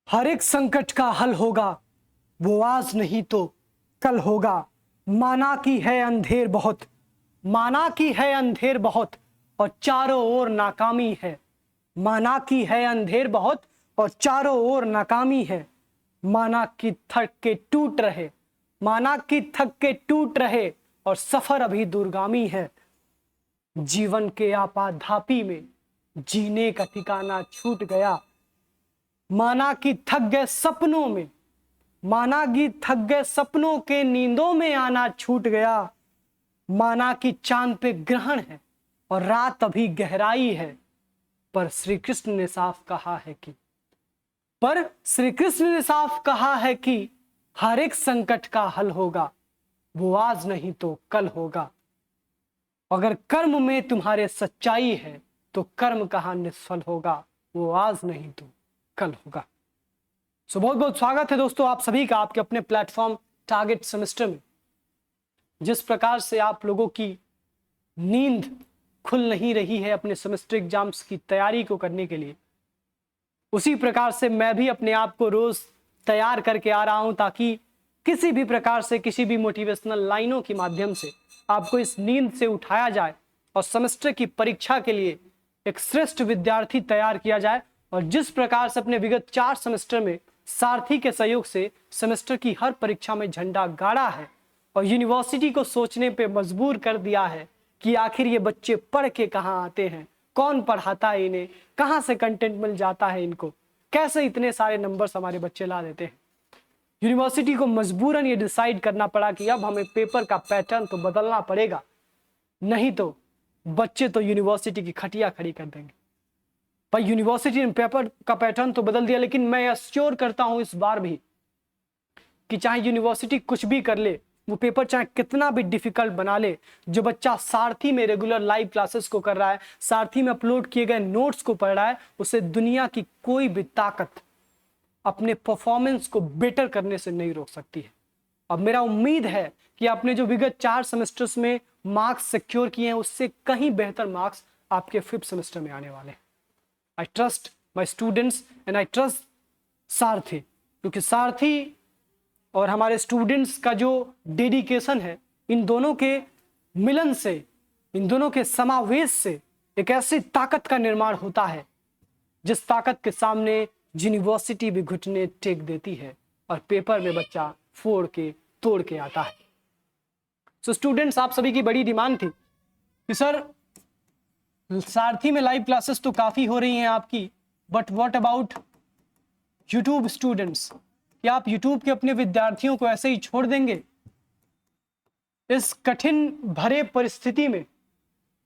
हर एक संकट का हल होगा, वो आज नहीं तो कल होगा। माना की है अंधेर बहुत, माना की है अंधेर बहुत और चारों ओर नाकामी है। माना की है अंधेर बहुत और चारों ओर नाकामी है। माना की थक के टूट रहे, माना की थक के टूट रहे और सफर अभी दूरगामी है। जीवन के आपाधापी में जीने का ठिकाना छूट गया। माना कि थक गए सपनों में, माना कि थक गए सपनों के नींदों में आना छूट गया। माना कि चांद पे ग्रहण है और रात अभी गहराई है। पर श्री कृष्ण ने साफ कहा है कि हर एक संकट का हल होगा, वो आज नहीं तो कल होगा। अगर कर्म में तुम्हारे सच्चाई है तो कर्म कहाँ निष्फल होगा, वो आज नहीं तो कल होगा। बहुत बहुत स्वागत है दोस्तों आप सभी का आपके अपने प्लेटफॉर्म टारगेट सेमेस्टर में। जिस प्रकार से आप लोगों की नींद खुल नहीं रही है अपने सेमेस्टर एग्जाम्स की तैयारी को करने के लिए, उसी प्रकार से मैं भी अपने आप को रोज तैयार करके आ रहा हूं ताकि किसी भी प्रकार से किसी भी मोटिवेशनल लाइनों के माध्यम से आपको इस नींद से उठाया जाए और सेमेस्टर की परीक्षा के लिए एक श्रेष्ठ विद्यार्थी तैयार किया जाए। और जिस प्रकार से अपने विगत 4 सेमेस्टर में सारथी के सहयोग से सेमेस्टर की हर परीक्षा में झंडा गाड़ा है और यूनिवर्सिटी को सोचने पे मजबूर कर दिया है कि आखिर ये बच्चे पढ़ के कहाँ आते हैं, कौन पढ़ाता है इन्हें, कहाँ से कंटेंट मिल जाता है इनको, कैसे इतने सारे नंबर्स हमारे बच्चे ला देते हैं। यूनिवर्सिटी को मजबूरन ये डिसाइड करना पड़ा कि अब हमें पेपर का पैटर्न तो बदलना पड़ेगा, नहीं तो बच्चे तो यूनिवर्सिटी की खटिया खड़ी कर देंगे। भाई यूनिवर्सिटी ने पेपर का पैटर्न तो बदल दिया, लेकिन मैं एश्योर करता हूं इस बार भी कि चाहे यूनिवर्सिटी कुछ भी कर ले, वो पेपर चाहे कितना भी डिफिकल्ट बना ले, जो बच्चा सारथी में रेगुलर लाइव क्लासेस को कर रहा है, सारथी में अपलोड किए गए नोट्स को पढ़ रहा है, उसे दुनिया की कोई भी ताकत अपने परफॉर्मेंस को बेटर करने से नहीं रोक सकती है। अब मेरा उम्मीद है कि आपने जो विगत 4 सेमेस्टर्स में मार्क्स सिक्योर किए हैं उससे कहीं बेहतर मार्क्स आपके 5th सेमेस्टर में आने वाले हैं। I trust my students and I trust सारथी, क्योंकि सारथी और हमारे स्टूडेंट्स का जो डेडिकेशन है, इन दोनों के मिलन से, इन दोनों के समावेश से एक ऐसी ताकत का निर्माण होता है जिस ताकत के सामने यूनिवर्सिटी भी घुटने टेक देती है और पेपर में बच्चा फोड़ के तोड़ के आता है। सो स्टूडेंट्स, आप सभी की बड़ी डिमांड थी कि सर सारथी में लाइव क्लासेस तो काफी हो रही हैं आपकी, but what about YouTube students? क्या आप यूट्यूब के अपने विद्यार्थियों को ऐसे ही छोड़ देंगे? इस कठिन भरे परिस्थिति में,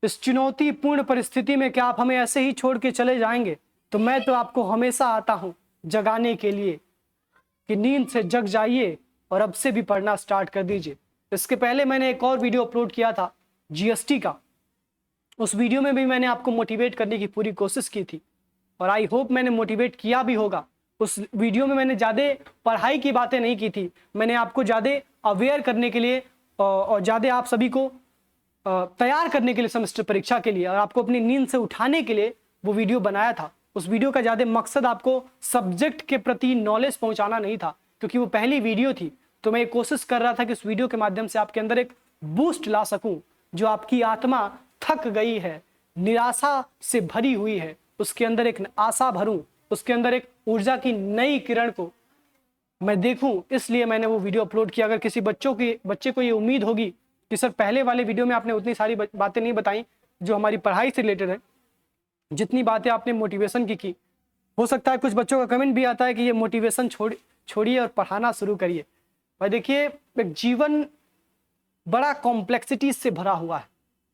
इस चुनौतीपूर्ण परिस्थिति में क्या आप हमें ऐसे ही छोड़ के चले जाएंगे? तो मैं तो आपको हमेशा आता हूं जगाने के लिए कि नींद से जग जाइए और अब से भी पढ़ना स्टार्ट कर दीजिए। इसके पहले मैंने एक और वीडियो अपलोड किया था जीएसटी का, उस वीडियो में भी मैंने आपको मोटिवेट करने की पूरी कोशिश की थी और आई होप मैंने मोटिवेट किया भी होगा। उस वीडियो में मैंने ज़्यादा पढ़ाई की बातें नहीं की थी, मैंने आपको ज़्यादा अवेयर करने के लिए और ज़्यादा आप सभी को तैयार करने के लिए सेमेस्टर परीक्षा के लिए और आपको अपनी नींद से उठाने के लिए वो वीडियो बनाया था। उस वीडियो का ज़्यादा मकसद आपको सब्जेक्ट के प्रति नॉलेज पहुंचाना नहीं था, क्योंकि वो पहली वीडियो थी। तो मैं कोशिश कर रहा था कि उस वीडियो के माध्यम से आपके अंदर एक बूस्ट ला सकूं, जो आपकी आत्मा थक गई है, निराशा से भरी हुई है, उसके अंदर एक आशा भरूं, उसके अंदर एक ऊर्जा की नई किरण को मैं देखूं। इसलिए मैंने वो वीडियो अपलोड किया। अगर किसी बच्चे को ये उम्मीद होगी कि सर पहले वाले वीडियो में आपने उतनी सारी बातें नहीं बताई जो हमारी पढ़ाई से रिलेटेड है, जितनी बातें आपने मोटिवेशन की, हो सकता है कुछ बच्चों का कमेंट भी आता है कि ये मोटिवेशन छोड़िए और पढ़ाना शुरू करिए। भाई देखिए, एक जीवन बड़ा कॉम्प्लेक्सिटीज से भरा हुआ है,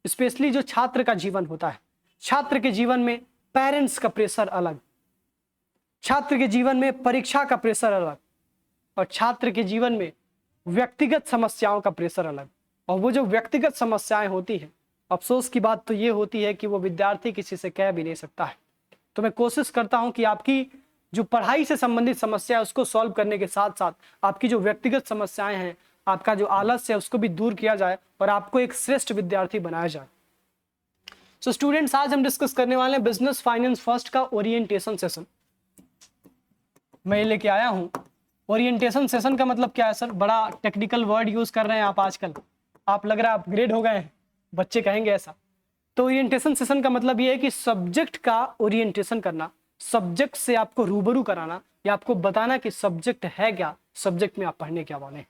स्पेशली जो छात्र का जीवन होता है। छात्र के जीवन में पेरेंट्स का प्रेशर अलग, छात्र के जीवन में परीक्षा का प्रेशर अलग, और छात्र के जीवन में व्यक्तिगत समस्याओं का प्रेशर अलग। और वो जो व्यक्तिगत समस्याएं होती हैं, अफसोस की बात तो ये होती है कि वो विद्यार्थी किसी से कह भी नहीं सकता है। तो मैं कोशिश करता हूं कि आपकी जो पढ़ाई से संबंधित समस्या है उसको सॉल्व करने के साथ साथ आपकी जो व्यक्तिगत समस्याएं हैं, आपका जो आलस्य है, उसको भी दूर किया जाए और आपको एक श्रेष्ठ विद्यार्थी बनाया जाए। सो स्टूडेंट्स, आज हम डिस्कस करने वाले हैं बिजनेस फाइनेंस फर्स्ट का ओरिएंटेशन सेशन। मैं लेके आया हूँ। ओरिएंटेशन सेशन का मतलब क्या है सर? बड़ा टेक्निकल वर्ड यूज कर रहे हैं आप आजकल, आप लग रहा है अपग्रेड हो गए हैं, बच्चे कहेंगे ऐसा। तो ओरिएंटेशन सेशन का मतलब ये है कि सब्जेक्ट का ओरिएंटेशन करना, सब्जेक्ट से आपको रूबरू कराना या आपको बताना कि सब्जेक्ट है क्या, सब्जेक्ट में आप पढ़ने क्या वाले हैं।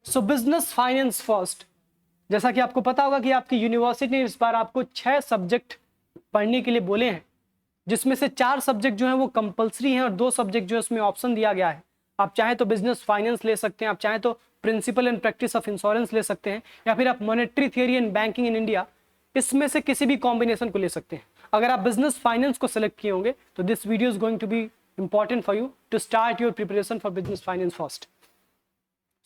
सो बिजनेस फाइनेंस फर्स्ट, जैसा कि आपको पता होगा कि आपकी यूनिवर्सिटी ने इस बार आपको 6 सब्जेक्ट पढ़ने के लिए बोले हैं, जिसमें से 4 सब्जेक्ट जो हैं वो कंपलसरी हैं और 2 सब्जेक्ट जो है उसमें ऑप्शन दिया गया है। आप चाहें तो बिजनेस फाइनेंस ले सकते हैं, आप चाहें तो principle and practice of insurance ले सकते हैं, या फिर आप monetary theory and banking in India, इसमें से किसी भी कॉम्बिनेशन को ले सकते हैं। अगर आप बिजनेस फाइनेंस को सिलेक्ट किए होंगे तो this video is going to be important for you to start your preparation for business finance first.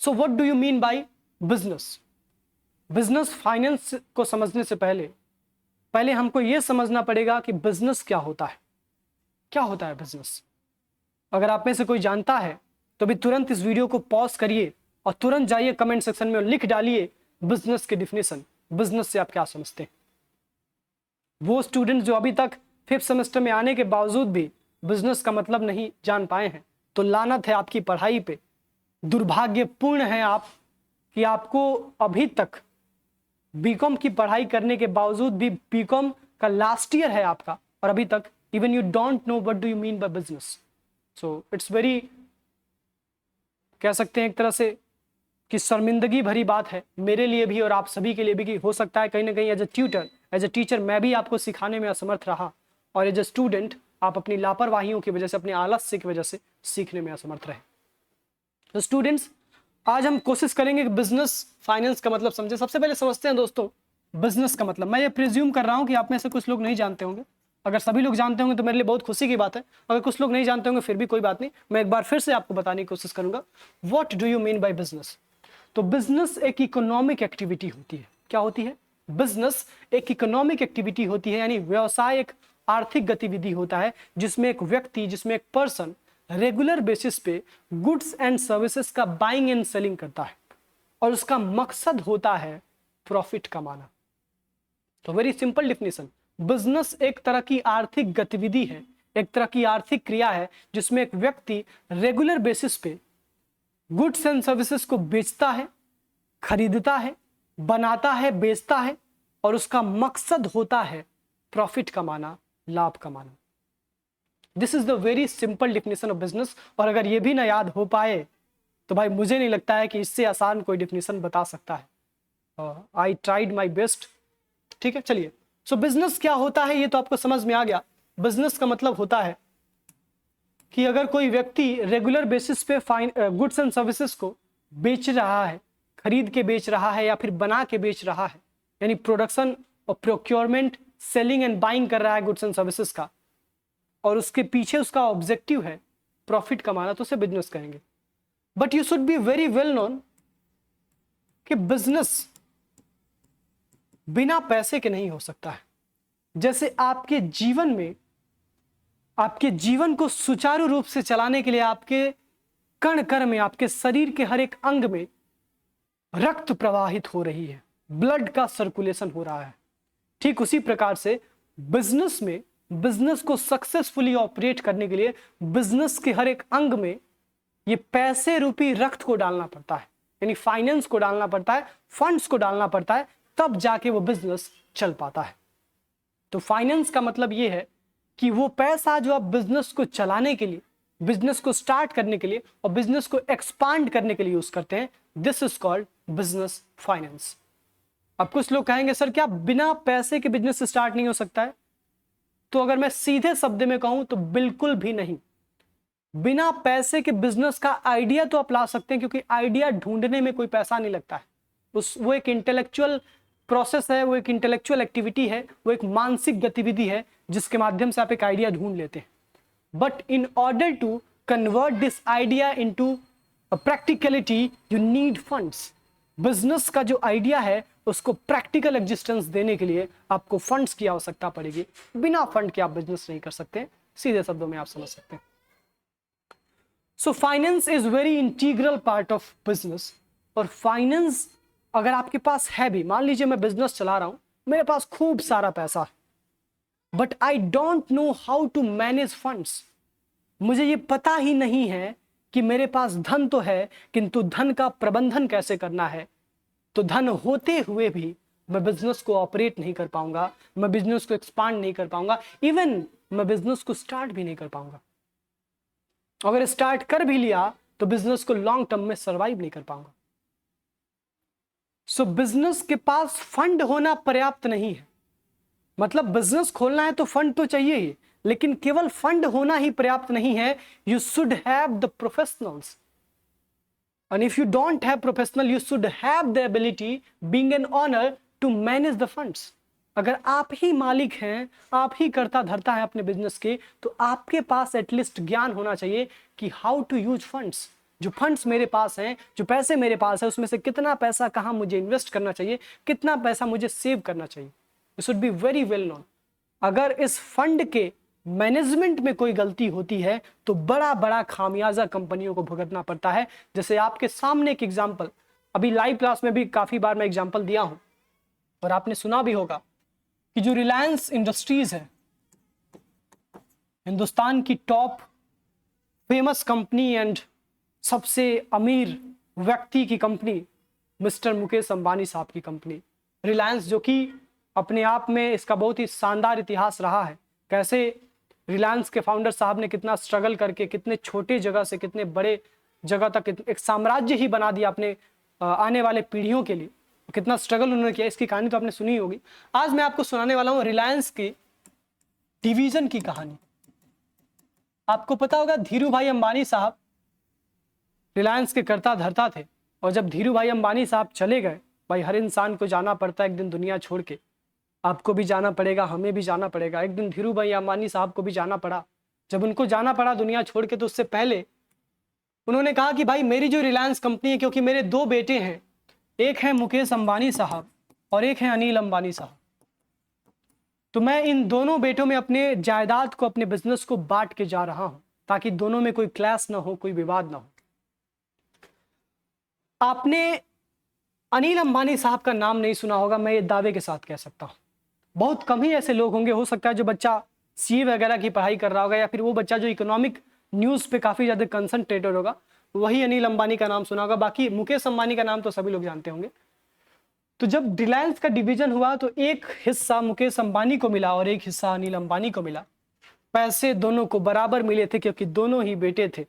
So what do you mean by business? Business finance को समझने से पहले हमको यह समझना पड़ेगा कि बिजनेस क्या होता है। क्या होता है बिजनेस? अगर आप में से कोई जानता है तो भी तुरंत इस वीडियो को पॉज करिए और तुरंत जाइए कमेंट सेक्शन में और लिख डालिए बिजनेस की डिफिनेशन, बिजनेस से आप क्या समझते हैं। वो स्टूडेंट जो अभी तक 5th सेमेस्टर में आने के बावजूद भी बिजनेस का मतलब नहीं जान पाए हैं, तो लानत है आपकी पढ़ाई पे। दुर्भाग्यपूर्ण है आप कि आपको अभी तक बीकॉम की पढ़ाई करने के बावजूद भी, बीकॉम का लास्ट ईयर है आपका और अभी तक even you don't know what do you mean by business. So it's very, कह सकते हैं एक तरह से कि शर्मिंदगी भरी बात है मेरे लिए भी और आप सभी के लिए भी, कि हो सकता है कहीं ना कहीं as a tutor, as a teacher मैं भी आपको सिखाने में असमर्थ रहा, और एज ए स्टूडेंट आप अपनी लापरवाहियों की वजह से, अपने आलस्य की वजह से सीखने में असमर्थ रहे। तो स्टूडेंट्स, आज हम कोशिश करेंगे कि बिजनेस फाइनेंस का मतलब समझे। सबसे पहले समझते हैं दोस्तों बिजनेस का मतलब। मैं ये प्रिज्यूम कर रहा हूं कि आप में से कुछ लोग नहीं जानते होंगे, अगर सभी लोग जानते होंगे तो मेरे लिए बहुत खुशी की बात है, अगर कुछ लोग नहीं जानते होंगे फिर भी कोई बात नहीं, मैं एक बार फिर से आपको बताने की कोशिश करूंगा what do you mean by business. तो बिजनेस एक इकोनॉमिक एक्टिविटी होती है। क्या होती है? बिजनेस एक इकोनॉमिक एक्टिविटी होती है, यानी व्यवसाय एक आर्थिक गतिविधि होता है जिसमें एक व्यक्ति, जिसमें एक पर्सन रेगुलर बेसिस पे गुड्स एंड सर्विसेज का बाइंग एंड सेलिंग करता है और उसका मकसद होता है प्रॉफिट कमाना। तो वेरी सिंपल डिफिनेशन, बिजनेस एक तरह की आर्थिक गतिविधि है, एक तरह की आर्थिक क्रिया है जिसमें एक व्यक्ति रेगुलर बेसिस पे गुड्स एंड सर्विसेज को बेचता है, खरीदता है, बनाता है, बेचता है और उसका मकसद होता है प्रॉफिट कमाना, लाभ कमाना। This is the very simple definition of business. और अगर ये भी ना याद हो पाए तो भाई मुझे नहीं लगता है कि इससे आसान कोई डिफिनेशन बता सकता है। I tried my best. ठीक है, चलिए। सो बिजनेस क्या होता है ये तो आपको समझ में आ गया। बिजनेस का मतलब होता है कि अगर कोई व्यक्ति रेगुलर बेसिस पे गुड्स एंड सर्विसेज को बेच रहा है, खरीद के बेच रहा है या फिर बना के बेच रहा है, यानी प्रोडक्शन और प्रोक्योरमेंट, सेलिंग एंड बाइंग कर रहा है गुड्स एंड सर्विसेज का, और उसके पीछे उसका ऑब्जेक्टिव है प्रॉफिट कमाना, तो उसे बिजनेस कहेंगे। But you should be very well known कि बिजनेस बिना पैसे के नहीं हो सकता है। जैसे आपके जीवन में, आपके जीवन को सुचारू रूप से चलाने के लिए आपके कण कण में, आपके शरीर के हर एक अंग में रक्त प्रवाहित हो रही है, ब्लड का सर्कुलेशन हो रहा है, ठीक उसी प्रकार से बिजनेस में, बिजनेस को सक्सेसफुली ऑपरेट करने के लिए बिजनेस के हर एक अंग में ये पैसे रूपी रक्त को डालना पड़ता है, यानी फाइनेंस को डालना पड़ता है, फंड्स को डालना पड़ता है, तब जाके वो बिजनेस चल पाता है। तो फाइनेंस का मतलब ये है कि वो पैसा जो आप बिजनेस को चलाने के लिए, बिजनेस को स्टार्ट करने के लिए और बिजनेस को एक्सपांड करने के लिए यूज करते हैं, this is called business finance. अब कुछ लोग कहेंगे सर क्या बिना पैसे के बिजनेस स्टार्ट नहीं हो सकता है? तो अगर मैं सीधे शब्द में कहूं तो बिल्कुल भी नहीं। बिना पैसे के बिजनेस का आइडिया तो आप ला सकते हैं, क्योंकि आइडिया ढूंढने में कोई पैसा नहीं लगता है, वो एक इंटेलेक्चुअल प्रोसेस है, वो एक इंटेलेक्चुअल एक्टिविटी है, वो एक मानसिक गतिविधि है जिसके माध्यम से आप एक आइडिया ढूंढ लेते हैं। But in order to convert this idea into a practicality you need funds. Business का जो आइडिया है उसको प्रैक्टिकल एग्जिस्टेंस देने के लिए आपको फंड्स की आवश्यकता पड़ेगी। बिना फंड के आप बिजनेस नहीं कर सकते, सीधे शब्दों में आप समझ सकते हैं। So finance is very integral part of business. और फाइनेंस अगर आपके पास है भी, मान लीजिए मैं बिजनेस चला रहा हूं, मेरे पास खूब सारा पैसा है, but I don't know how to manage funds, मुझे ये पता ही नहीं है कि मेरे पास धन तो है, किंतु धन का प्रबंधन कैसे करना है। तो धन होते हुए भी मैं बिजनेस को ऑपरेट नहीं कर पाऊंगा, मैं बिजनेस को एक्सपांड नहीं कर पाऊंगा, इवन मैं बिजनेस को स्टार्ट भी नहीं कर पाऊंगा। अगर स्टार्ट कर भी लिया तो बिजनेस को लॉन्ग टर्म में सर्वाइव नहीं कर पाऊंगा। सो बिजनेस के पास फंड होना पर्याप्त नहीं है। मतलब बिजनेस खोलना है तो फंड तो चाहिए ही, लेकिन केवल फंड होना ही पर्याप्त नहीं है। You should have the professionals, and if you don't have professional you should have the ability being an owner to manage the funds। अगर आप ही मालिक हैं, आप ही करता धरता है अपने बिजनेस के, तो आपके पास एटलीस्ट ज्ञान होना चाहिए कि हाउ टू यूज फंड्स। जो फंड्स मेरे पास हैं, जो पैसे मेरे पास है, उसमें से कितना पैसा कहाँ मुझे इन्वेस्ट करना चाहिए, कितना पैसा मुझे सेव करना चाहिए। You should be very well known. अगर इस फंड के मैनेजमेंट में कोई गलती होती है तो बड़ा बड़ा खामियाजा कंपनियों को भुगतना पड़ता है। जैसे आपके सामने एक एग्जांपल, अभी लाइव क्लास में भी काफी बार मैं एग्जांपल दिया हूं और आपने सुना भी होगा कि जो रिलायंस इंडस्ट्रीज है, हिंदुस्तान की टॉप फेमस कंपनी एंड सबसे अमीर व्यक्ति की कंपनी, मिस्टर मुकेश अंबानी साहब की कंपनी रिलायंस, जो कि अपने आप में इसका बहुत ही शानदार इतिहास रहा है। कैसे रिलायंस के फाउंडर साहब ने कितना स्ट्रगल करके कितने छोटे जगह से कितने बड़े जगह तक एक साम्राज्य ही बना दिया अपने आने वाले पीढ़ियों के लिए। कितना स्ट्रगल उन्होंने किया, इसकी कहानी तो आपने सुनी होगी। आज मैं आपको सुनाने वाला हूँ रिलायंस की डिवीजन की कहानी। आपको पता होगा धीरू भाई अंबानी साहब रिलायंस के कर्ता धर्ता थे, और जब धीरू भाई अंबानी साहब चले गए, भाई हर इंसान को जाना पड़ता है एक दिन दुनिया छोड़ के, आपको भी जाना पड़ेगा, हमें भी जाना पड़ेगा। एक दिन धीरू भाई अंबानी साहब को भी जाना पड़ा। जब उनको जाना पड़ा दुनिया छोड़ के, तो उससे पहले उन्होंने कहा कि भाई मेरी जो रिलायंस कंपनी है, क्योंकि मेरे दो बेटे हैं, एक है मुकेश अंबानी साहब और एक है अनिल अंबानी साहब, तो मैं इन दोनों बेटों में अपने जायदाद को, अपने बिजनेस को बांट के जा रहा हूं, ताकि दोनों में कोई क्लैश ना हो, कोई विवाद ना हो। आपने अनिल अंबानी साहब का नाम नहीं सुना होगा, मैं ये दावे के साथ कह सकता हूं। बहुत कम ही ऐसे लोग होंगे, हो सकता है जो बच्चा सीए वगैरह की पढ़ाई कर रहा होगा, या फिर वो बच्चा जो इकोनॉमिक न्यूज़ पे काफ़ी ज़्यादा कंसंट्रेटेड होगा, वही अनिल अंबानी का नाम सुना होगा। बाकी मुकेश अंबानी का नाम तो सभी लोग जानते होंगे। तो जब रिलायंस का डिवीजन हुआ तो एक हिस्सा मुकेश अंबानी को मिला और एक हिस्सा अनिल अंबानी को मिला। पैसे दोनों को बराबर मिले थे, क्योंकि दोनों ही बेटे थे।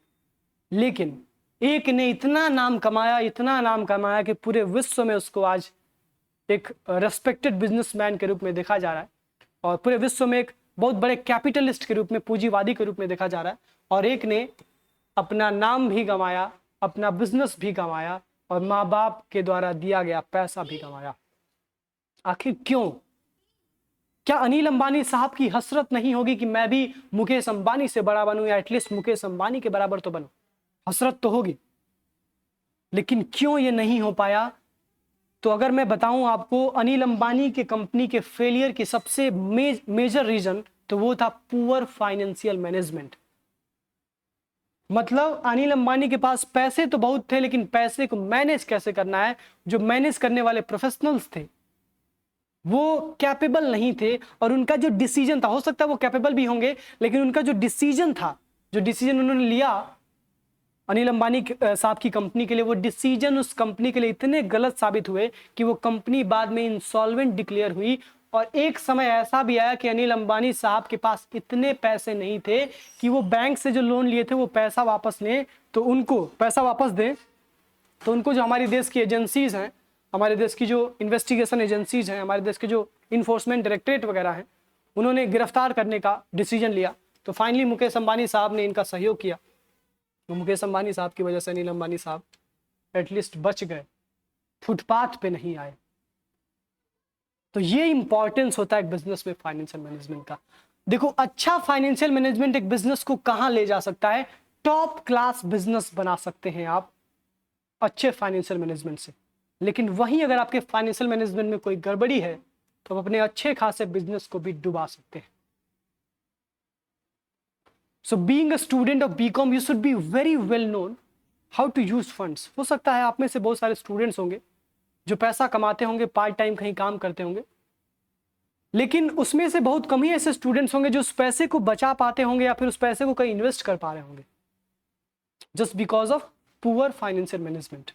लेकिन एक ने इतना नाम कमाया, इतना नाम कमाया कि पूरे विश्व में उसको आज एक रेस्पेक्टेड बिजनेसमैन के रूप में देखा जा रहा है, और पूरे विश्व में एक बहुत बड़े कैपिटलिस्ट के रूप में, पूंजीवादी के रूप में देखा जा रहा है। और एक ने अपना नाम भी गंवाया, अपना बिजनेस भी गंवाया, और माँ बाप के द्वारा दिया गया पैसा भी गंवाया। आखिर क्यों? क्या अनिल अंबानी साहब की हसरत नहीं होगी कि मैं भी मुकेश अंबानी से बड़ा बनूं, या एटलीस्ट मुकेश अंबानी के बराबर तो बनूं? हसरत तो होगी, लेकिन क्यों ये नहीं हो पाया? तो अगर मैं बताऊं आपको, अनिल अंबानी के कंपनी के फेलियर की सबसे मेजर रीजन, तो वो था पुअर फाइनेंशियल मैनेजमेंट। मतलब अनिल अंबानी के पास पैसे तो बहुत थे, लेकिन पैसे को मैनेज कैसे करना है, जो मैनेज करने वाले प्रोफेशनल्स थे वो कैपेबल नहीं थे। और उनका जो डिसीजन था, हो सकता है वो कैपेबल भी होंगे, लेकिन उनका जो डिसीजन था, जो डिसीजन उन्होंने लिया अनिल अंबानी साहब की कंपनी के लिए, वो डिसीजन उस कंपनी के लिए इतने गलत साबित हुए कि वो कंपनी बाद में इंसॉल्वेंट डिक्लेयर हुई। और एक समय ऐसा भी आया कि अनिल अंबानी साहब के पास इतने पैसे नहीं थे कि वो बैंक से जो लोन लिए थे वो पैसा वापस लें, तो उनको पैसा वापस दें, तो उनको जो हमारी देश की एजेंसीज हैं, हमारे देश की जो इन्वेस्टिगेशन एजेंसीज हैं, हमारे देश के जो इन्फोर्समेंट डायरेक्टरेट वगैरह हैं, उन्होंने गिरफ्तार करने का डिसीजन लिया। तो फाइनली मुकेश अंबानी साहब ने इनका सहयोग किया। तो मुकेश अंबानी साहब की वजह से अनिल अंबानी साहब एटलीस्ट बच गए, फुटपाथ पे नहीं आए। तो ये इंपॉर्टेंस होता है एक बिजनेस में फाइनेंशियल मैनेजमेंट का। देखो, अच्छा फाइनेंशियल मैनेजमेंट एक बिजनेस को कहां ले जा सकता है? टॉप क्लास बिजनेस बना सकते हैं आप अच्छे फाइनेंशियल मैनेजमेंट से। लेकिन वहीं अगर आपके फाइनेंशियल मैनेजमेंट में कोई गड़बड़ी है, तो आप अपने अच्छे खासे बिजनेस को भी डुबा सकते हैं। So being a student of BCom, you should be very well known how to use funds। हो सकता है आप में से बहुत सारे स्टूडेंट्स होंगे जो पैसा कमाते होंगे, पार्ट टाइम कहीं काम करते होंगे, लेकिन उसमें से बहुत कम ही ऐसे स्टूडेंट्स होंगे जो उस पैसे को बचा पाते होंगे या फिर उस पैसे को कहीं इन्वेस्ट कर पा रहे होंगे, just because of poor financial management.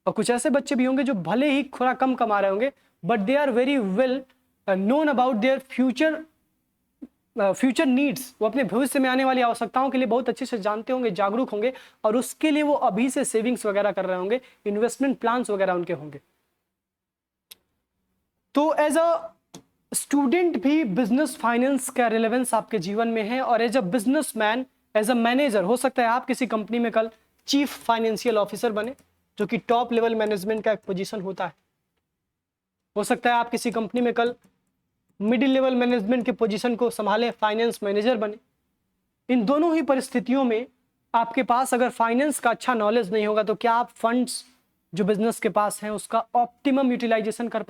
और कुछ ऐसे बच्चे भी होंगे जो भले ही थोड़ा कम कमा रहे होंगे, but they are very well known about their future needs. वो अपने भविष्य में आने वाली आवश्यकताओं के लिए बहुत अच्छे से जानते होंगे, जागरूक होंगे, और उसके लिए वो अभी से सेविंग्स वगैरह कर रहे होंगे, इन्वेस्टमेंट प्लान्स वगैरह उनके होंगे। तो एज अ स्टूडेंट भी बिजनेस फाइनेंस का रिलेवेंस आपके जीवन में है, और as a businessman, as a manager, हो सकता है आप किसी कंपनी में कल चीफ फाइनेंशियल ऑफिसर बने, जो कि टॉप लेवल मैनेजमेंट का एक पोजीशन होता है। हो सकता है आप किसी कंपनी में कल मिडिल लेवल मैनेजमेंट के पोजीशन को संभाले, फाइनेंस मैनेजर बने। इन दोनों ही परिस्थितियों में आपके पास अगर फाइनेंस का अच्छा नॉलेज नहीं होगा तो क्या आप फंड्स जो बिजनेस के पास हैं उसका ऑप्टिमम यूटिलाइजेशन कर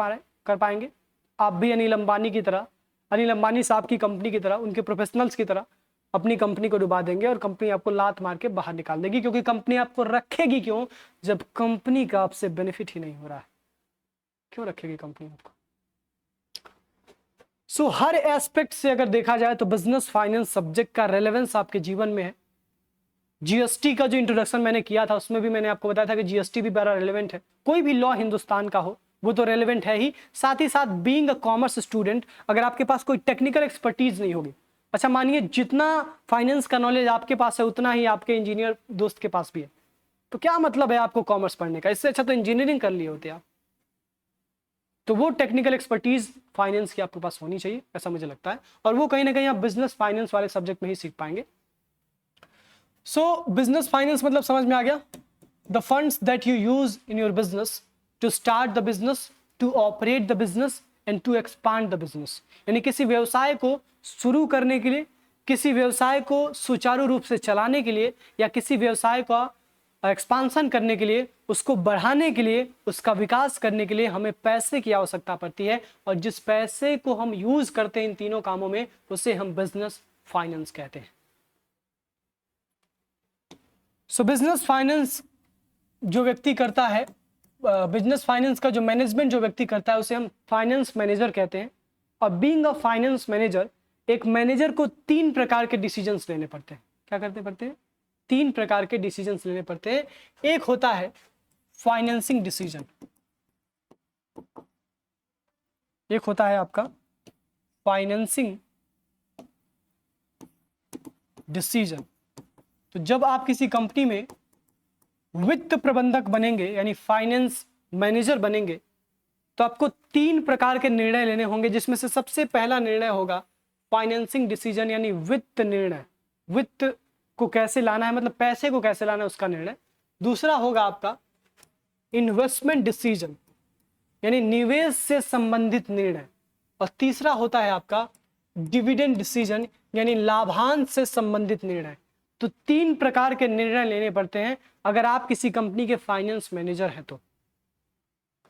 पाएंगे? आप भी अनिल अंबानी की तरह, अनिल अंबानी साहब की कंपनी की तरह, उनके प्रोफेशनल्स की तरह अपनी कंपनी को डुबा देंगे और कंपनी आपको लात मार के बाहर निकाल देगी, क्योंकि कंपनी आपको रखेगी क्यों जब कंपनी का आपसे बेनिफिट ही नहीं हो रहा है। क्यों रखेगी कंपनी आपको? सो हर एस्पेक्ट से अगर देखा जाए तो बिजनेस फाइनेंस सब्जेक्ट का रेलेवेंस आपके जीवन में है। जीएसटी का जो इंट्रोडक्शन मैंने किया था उसमें भी मैंने आपको बताया था कि जीएसटी भी बड़ा रेलेवेंट है। कोई भी लॉ हिंदुस्तान का हो वो तो रेलेवेंट है ही, साथ ही साथ बीइंग अ कॉमर्स स्टूडेंट अगर आपके पास कोई टेक्निकल एक्सपर्टीज नहीं होगी, अच्छा मानिए जितना फाइनेंस का नॉलेज आपके पास है उतना ही आपके इंजीनियर दोस्त के पास भी है, तो क्या मतलब है आपको कॉमर्स पढ़ने का? इससे अच्छा तो इंजीनियरिंग कर लिए होते आप। तो वो टेक्निकल एक्सपर्टीज फाइनेंस की आपके पास होनी चाहिए, ऐसा मुझे लगता है, और वो कहीं ना कहीं आप बिजनेस फाइनेंस वाले सब्जेक्ट में ही सीख पाएंगे। सो बिजनेस फाइनेंस मतलब समझ में आ गया, the funds that you use in your business to start the business, to operate the business and to expand the business. यानी किसी व्यवसाय को शुरू करने के लिए, किसी व्यवसाय को सुचारू रूप से चलाने के लिए, या किसी व्यवसाय का एक्सपांसन करने के लिए, उसको बढ़ाने के लिए, उसका विकास करने के लिए हमें पैसे की आवश्यकता पड़ती है, और जिस पैसे को हम यूज करते हैं इन तीनों कामों में उसे हम बिजनेस फाइनेंस कहते हैं। सो बिजनेस फाइनेंस जो व्यक्ति करता है, बिजनेस फाइनेंस का जो मैनेजमेंट जो व्यक्ति करता है उसे हम फाइनेंस मैनेजर कहते हैं। और बीइंग अ फाइनेंस मैनेजर, एक मैनेजर को 3 प्रकार के डिसीजंस लेने पड़ते हैं। क्या करते पड़ते हैं? 3 प्रकार के डिसीजंस लेने पड़ते हैं। एक होता है फाइनेंसिंग डिसीजन, एक होता है आपका फाइनेंसिंग डिसीजन। तो जब आप किसी कंपनी में वित्त प्रबंधक बनेंगे यानी फाइनेंस मैनेजर बनेंगे तो आपको 3 प्रकार के निर्णय लेने होंगे, जिसमें से सबसे पहला निर्णय होगा फाइनेंसिंग डिसीजन यानी वित्त निर्णय, वित्त को कैसे लाना है, मतलब पैसे को कैसे लाना है उसका निर्णय। दूसरा होगा आपका इन्वेस्टमेंट डिसीजन यानी निवेश से संबंधित निर्णय, और तीसरा होता है आपका डिविडेंड डिसीजन यानी लाभांश से संबंधित निर्णय। तो 3 प्रकार के निर्णय लेने पड़ते हैं अगर आप किसी कंपनी के फाइनेंस मैनेजर हैं तो,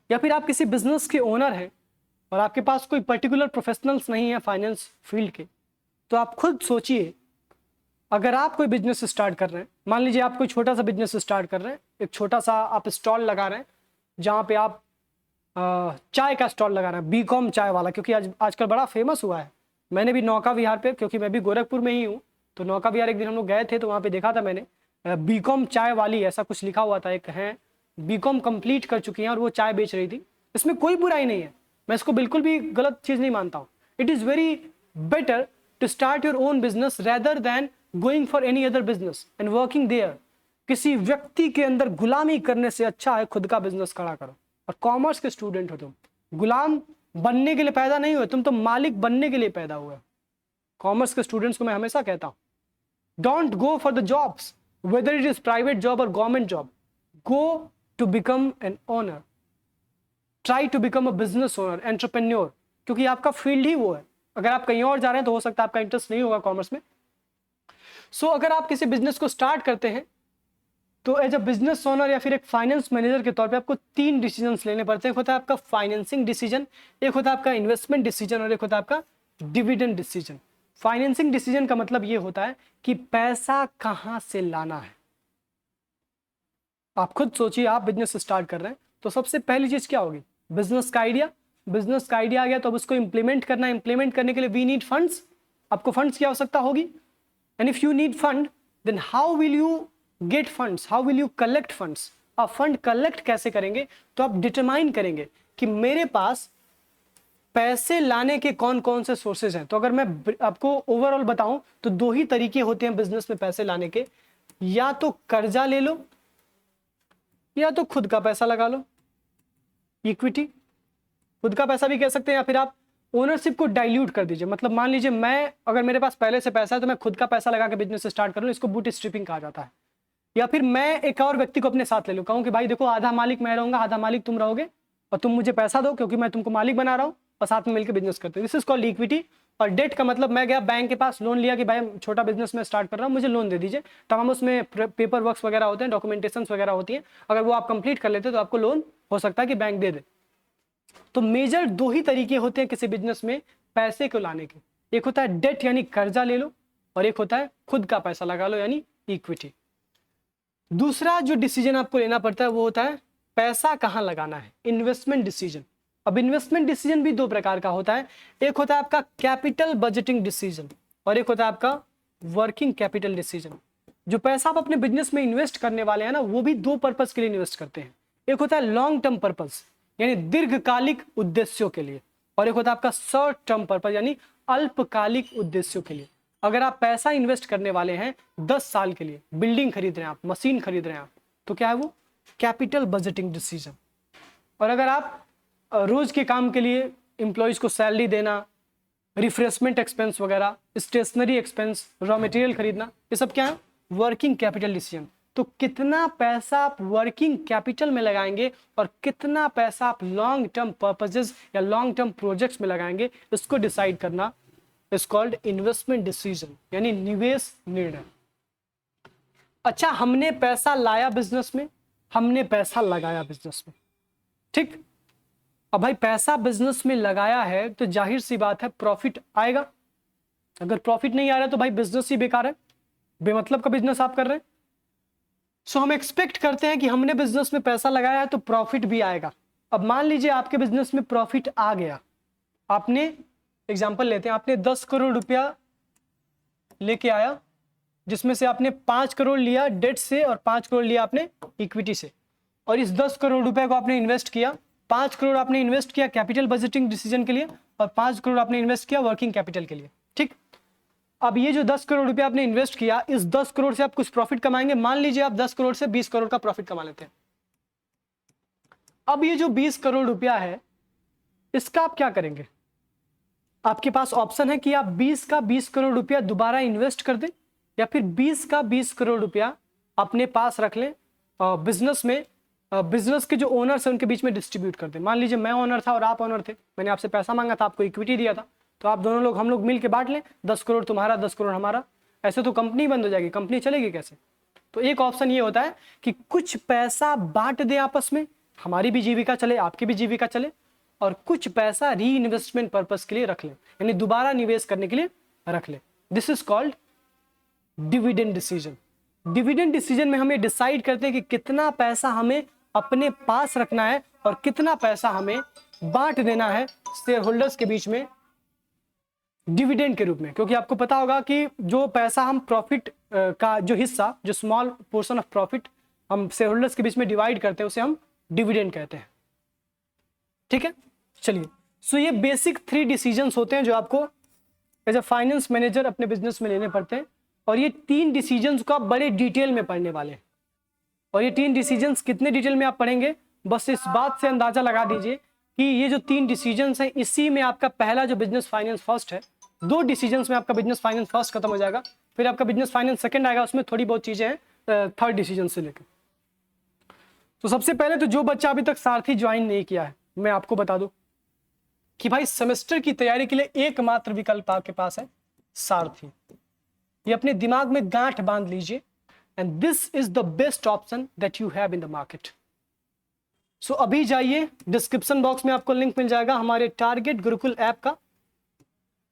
या फिर आप किसी बिजनेस के ओनर हैं और आपके पास कोई पर्टिकुलर प्रोफेशनल्स नहीं है फाइनेंस फील्ड के, तो आप खुद सोचिए अगर आप कोई बिजनेस स्टार्ट कर रहे हैं, मान लीजिए आप कोई छोटा सा बिजनेस स्टार्ट कर रहे हैं, एक छोटा सा आप स्टॉल लगा रहे हैं जहाँ पे आप चाय का स्टॉल लगा रहे हैं, बीकॉम चाय वाला, क्योंकि आजकल बड़ा फेमस हुआ है। मैंने भी नौका विहार पे, क्योंकि मैं भी गोरखपुर में ही हूँ, तो नौका विहार एक दिन हम लोग गए थे तो वहाँ पे देखा था मैंने बीकॉम चाय वाली ऐसा कुछ लिखा हुआ था, एक है बीकॉम कंप्लीट कर चुकी हैं और वो चाय बेच रही थी। इसमें कोई बुराई नहीं है, मैं इसको बिल्कुल भी गलत चीज़ नहीं मानता हूँ। It is very better to start your own business rather than going for any other business and working there. किसी व्यक्ति के अंदर गुलामी करने से अच्छा है खुद का बिजनेस खड़ा करो। और कॉमर्स के स्टूडेंट हो तुम, गुलाम बनने के लिए पैदा नहीं हुए, तुम तो मालिक बनने के लिए पैदा हुए। कॉमर्स के स्टूडेंट्स को मैं हमेशा कहता हूँ, don't go for the jobs whether it is private job और government job, go to become an owner, try to become a business owner, entrepreneur, क्योंकि आपका फील्ड ही वो है। अगर आप कहीं और जा रहे हैं तो हो सकता है आपका इंटरेस्ट नहीं होगा कॉमर्स में। सो अगर आप किसी बिजनेस को स्टार्ट करते हैं तो एज अ बिजनेस ओनर या फिर एक फाइनेंस मैनेजर के तौर पे आपको 3 डिसीजंस लेने पड़ते हैं। एक होता है आपका फाइनेंसिंग डिसीजन, एक होता है आपका इन्वेस्टमेंट डिसीजन और एक होता है आपका डिविडेंड डिसीजन। फाइनेंसिंग डिसीजन का मतलब ये होता है कि पैसा कहां से लाना है। आप खुद सोचिए, आप बिजनेस स्टार्ट कर रहे हैं तो सबसे पहली चीज क्या होगी? बिजनेस का आइडिया, बिजनेस का आइडिया आ गया तो अब उसको इंप्लीमेंट करना है। इंप्लीमेंट करने के लिए वी नीड फंड्स, आपको फंड्स की आवश्यकता होगी। And if you need fund then how will you get funds, how will you collect funds. आप फंड कलेक्ट कैसे करेंगे, तो आप डिटरमाइन करेंगे कि मेरे पास पैसे लाने के कौन कौन से सोर्सेज हैं। तो अगर मैं आपको ओवरऑल बताऊं तो दो ही तरीके होते हैं बिजनेस में पैसे लाने के, या तो कर्जा ले लो या तो खुद का पैसा लगा लो, इक्विटी। खुद का पैसा भी कह सकते हैं, या फिर आप ओनरशिप को डाइल्यूट कर दीजिए। मतलब मान लीजिए मैं, अगर मेरे पास पहले से पैसा है तो मैं खुद का पैसा लगा के बिजनेस स्टार्ट करूं, इसको बूट स्ट्रिपिंग कहा जाता है। या फिर मैं एक और व्यक्ति को अपने साथ ले लूं, कहूं कि भाई देखो आधा मालिक मैं रहूंगा, आधा मालिक तुम रहोगे, और तुम मुझे पैसा दो क्योंकि मैं तुमको मालिक बना रहा हूं, और साथ में मिलकर बिजनेस करते हैं। This is called equity. और डेट का मतलब मैं गया बैंक के पास, लोन लिया कि भाई छोटा बिजनेस में स्टार्ट कर रहा हूँ, मुझे लोन दे दीजिए। तमाम उसमें पेपर वर्क्स वगैरह होते हैं, डॉक्यूमेंटेशन वगैरह होती है, अगर वो आप कंप्लीट कर लेते तो आपको लोन हो सकता है कि बैंक दे दे। तो मेजर दो ही तरीके होते हैं किसी बिजनेस में पैसे को लाने के, एक होता है डेट यानी कर्जा ले लो, और एक होता है खुद का पैसा लगा लो यानी इक्विटी। दूसरा जो डिसीजन आपको लेना पड़ता है वो होता है पैसा कहाँ लगाना है, इन्वेस्टमेंट डिसीजन। अब इन्वेस्टमेंट डिसीजन भी दो प्रकार का होता है, एक होता है आपका कैपिटल बजटिंग डिसीजन और एक होता है आपका वर्किंग कैपिटल डिसीजन। जो पैसा आप अपने बिजनेस में इन्वेस्ट करने वाले हैं ना, वो भी दो पर्पस के लिए इन्वेस्ट करते हैं। एक होता है लॉन्ग टर्म पर्पस यानी दीर्घकालिक उद्देश्यों के लिए, और एक होता है आपका शॉर्ट टर्म पर्पस यानी अल्पकालिक उद्देश्यों के लिए। अगर आप पैसा इन्वेस्ट करने वाले हैं 10 साल के लिए, बिल्डिंग खरीद रहे हैं आप, मशीन खरीद रहे हैं आप, तो क्या है वो कैपिटल बजटिंग डिसीजन। और अगर आप रोज के काम के लिए एम्प्लॉयज को सैलरी देना, रिफ्रेशमेंट एक्सपेंस वगैरह, स्टेशनरी एक्सपेंस, रॉ मटेरियल खरीदना, ये सब क्या है वर्किंग कैपिटल डिसीजन। तो कितना पैसा आप वर्किंग कैपिटल में लगाएंगे और कितना पैसा आप लॉन्ग टर्म पर्पसेस या लॉन्ग टर्म प्रोजेक्ट्स में लगाएंगे, इसको डिसाइड करना इज कॉल्ड इन्वेस्टमेंट डिसीजन यानी निवेश निर्णय। अच्छा, हमने पैसा लाया बिजनेस में, हमने पैसा लगाया बिजनेस में, ठीक। अब भाई पैसा बिजनेस में लगाया है तो जाहिर सी बात है प्रॉफिट आएगा। अगर प्रॉफिट नहीं आ रहा है तो भाई बिजनेस ही बेकार है, बेमतलब का बिजनेस आप कर रहे हैं। सो हम एक्सपेक्ट करते हैं कि हमने बिजनेस में पैसा लगाया है तो प्रॉफिट भी आएगा। अब मान लीजिए आपके बिजनेस में प्रॉफिट आ गया, आपने एग्जांपल लेते हैं, आपने 10 करोड़ रुपया लेके आया, जिसमें से आपने 5 करोड़ लिया डेट से और 5 करोड़ लिया आपने इक्विटी से, और इस 10 करोड़ रुपए को आपने इन्वेस्ट किया। 5 करोड़ आपने इन्वेस्ट किया कैपिटल बजटिंग डिसीजन के लिए और 5 करोड़ आपने इन्वेस्ट किया वर्किंग कैपिटल के लिए, ठीक। अब ये जो 10 करोड़ रुपया आपने इन्वेस्ट किया, इस 10 करोड़ से आप कुछ प्रॉफिट कमाएंगे। मान लीजिए आप 10 करोड़ से 20 करोड़ का प्रॉफिट कमा लेते हैं। अब ये जो 20 करोड़ रुपया है, इसका आप क्या करेंगे? आपके पास ऑप्शन है कि आप 20 का 20 करोड़ रुपया दोबारा इन्वेस्ट कर दें, या फिर 20 का 20 करोड़ रुपया अपने पास रख लें, बिजनेस में बिजनेस के जो ओनर्स हैं उनके बीच में डिस्ट्रीब्यूट कर दें। मान लीजिए मैं ओनर था और आप ओनर थे, मैंने आपसे पैसा मांगा था, आपको इक्विटी दिया था, तो आप दोनों लोग, हम लोग मिल के बांट लें, 10 करोड़ तुम्हारा 10 करोड़ हमारा। ऐसे तो कंपनी बंद हो जाएगी, कंपनी चलेगी कैसे? तो एक ऑप्शन ये होता है कि कुछ पैसा बांट दें आपस में, हमारी भी जीविका चले, आपकी भी जीविका चले, और कुछ पैसा री इन्वेस्टमेंट पर्पस के लिए रख लें, यानी दोबारा निवेश करने के लिए रख लें। This is called dividend decision. Dividend decision में हम ये डिसाइड करते हैं कि कितना पैसा हमें अपने पास रखना है और कितना पैसा हमें बांट देना है शेयर होल्डर्स के बीच में डिविडेंड के रूप में। क्योंकि आपको पता होगा कि जो पैसा हम प्रॉफिट का जो हिस्सा, जो स्मॉल पोर्शन ऑफ प्रॉफिट हम शेयर होल्डर्स के बीच में डिवाइड करते हैं, उसे हम डिविडेंड कहते हैं, ठीक है। चलिए, सो ये बेसिक 3 डिसीजंस होते हैं जो आपको एज अ फाइनेंस मैनेजर अपने बिजनेस में लेने पड़ते हैं, और ये 3 डिसीजंस को आप बड़े डिटेल में पढ़ने वाले हैं। और ये 3 डिसीजंस कितने डिटेल में आप पढ़ेंगे, बस इस बात से अंदाजा लगा दीजिए कि ये जो 3 डिसीजंस हैं, इसी में आपका पहला जो बिजनेस फाइनेंस फर्स्ट है, 2 डिसीजंस में आपका बिजनेस फाइनेंस फर्स्ट खत्म हो जाएगा, फिर आपका बिजनेस फाइनेंस सेकंड आएगा, उसमें थोड़ी बहुत चीजें हैं थर्ड डिसीजन से लेकर। तो सबसे पहले तो जो बच्चा अभी तक सारथी ज्वाइन नहीं किया है, मैं आपको बता दूं कि भाई सेमेस्टर की तैयारी के लिए एकमात्र विकल्प आपके पास है सारथी। ये अपने दिमाग में गांठ बांध लीजिए, and this is the best option that you have in the market. So अभी जाइए, डिस्क्रिप्शन बॉक्स में आपको लिंक मिल जाएगा हमारे टारगेट गुरुकुल ऐप का।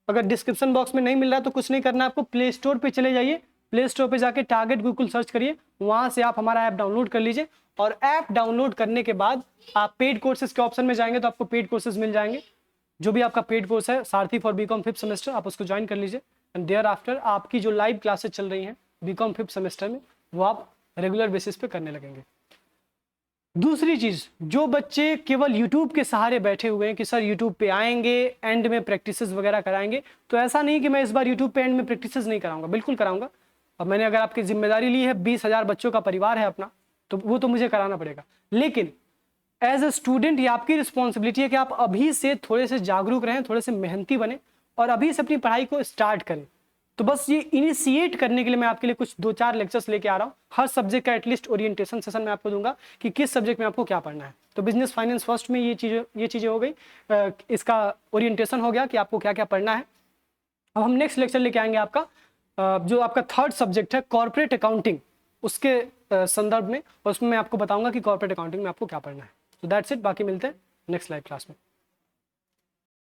अगर डिस्क्रिप्शन बॉक्स में नहीं मिल रहा है तो कुछ नहीं करना है आपको, प्ले स्टोर पे चले जाइए, प्ले स्टोर पे जाके टारगेट गुरुकुल सर्च करिए, वहां से आप हमारा ऐप डाउनलोड कर लीजिए। और ऐप डाउनलोड करने के बाद आप पेड कोर्सेज के ऑप्शन में जाएंगे तो आपको पेड कोर्सेज मिल जाएंगे। जो भी आपका पेड कोर्स है सारथी फॉर बीकॉम 5th सेमेस्टर, आप उसको ज्वाइन कर लीजिए। एंड देयर आफ्टर आपकी जो लाइव क्लासेज चल रही हैं बीकॉम 5th सेमेस्टर में, वो आप रेगुलर बेसिस पे करने लगेंगे। दूसरी चीज, जो बच्चे केवल YouTube के सहारे बैठे हुए हैं कि सर YouTube पे आएंगे एंड में प्रैक्टिसेस वगैरह कराएंगे, तो ऐसा नहीं कि मैं इस बार YouTube पे एंड में प्रैक्टिसेस नहीं कराऊंगा, बिल्कुल कराऊंगा। अब मैंने अगर आपकी जिम्मेदारी ली है, 20,000 बच्चों का परिवार है अपना, तो वो तो मुझे कराना पड़ेगा। लेकिन एज अ स्टूडेंट ये आपकी रिस्पॉन्सिबिलिटी है कि आप अभी से थोड़े से जागरूक रहें, थोड़े से मेहनती बने और अभी से अपनी पढ़ाई को स्टार्ट करें। तो बस ये इनिशिएट करने के लिए मैं आपके लिए कुछ 2-4 लेक्चर्स लेके आ रहा हूँ। हर सब्जेक्ट का एटलीस्ट ओरिएंटेशन सेशन मैं आपको दूंगा कि किस सब्जेक्ट में आपको क्या पढ़ना है। तो बिजनेस फाइनेंस फर्स्ट में ये चीज़ें हो गई, इसका ओरिएंटेशन हो गया कि आपको क्या क्या पढ़ना है। अब हम नेक्स्ट लेक्चर लेके आएंगे आपका जो आपका थर्ड सब्जेक्ट है कॉर्पोरेट अकाउंटिंग, उसके संदर्भ में, और उसमें मैं आपको बताऊंगा कि कॉर्पोरेट अकाउंटिंग में आपको क्या पढ़ना है। तो दैट्स इट, बाकी मिलते हैं नेक्स्ट लाइव क्लास में।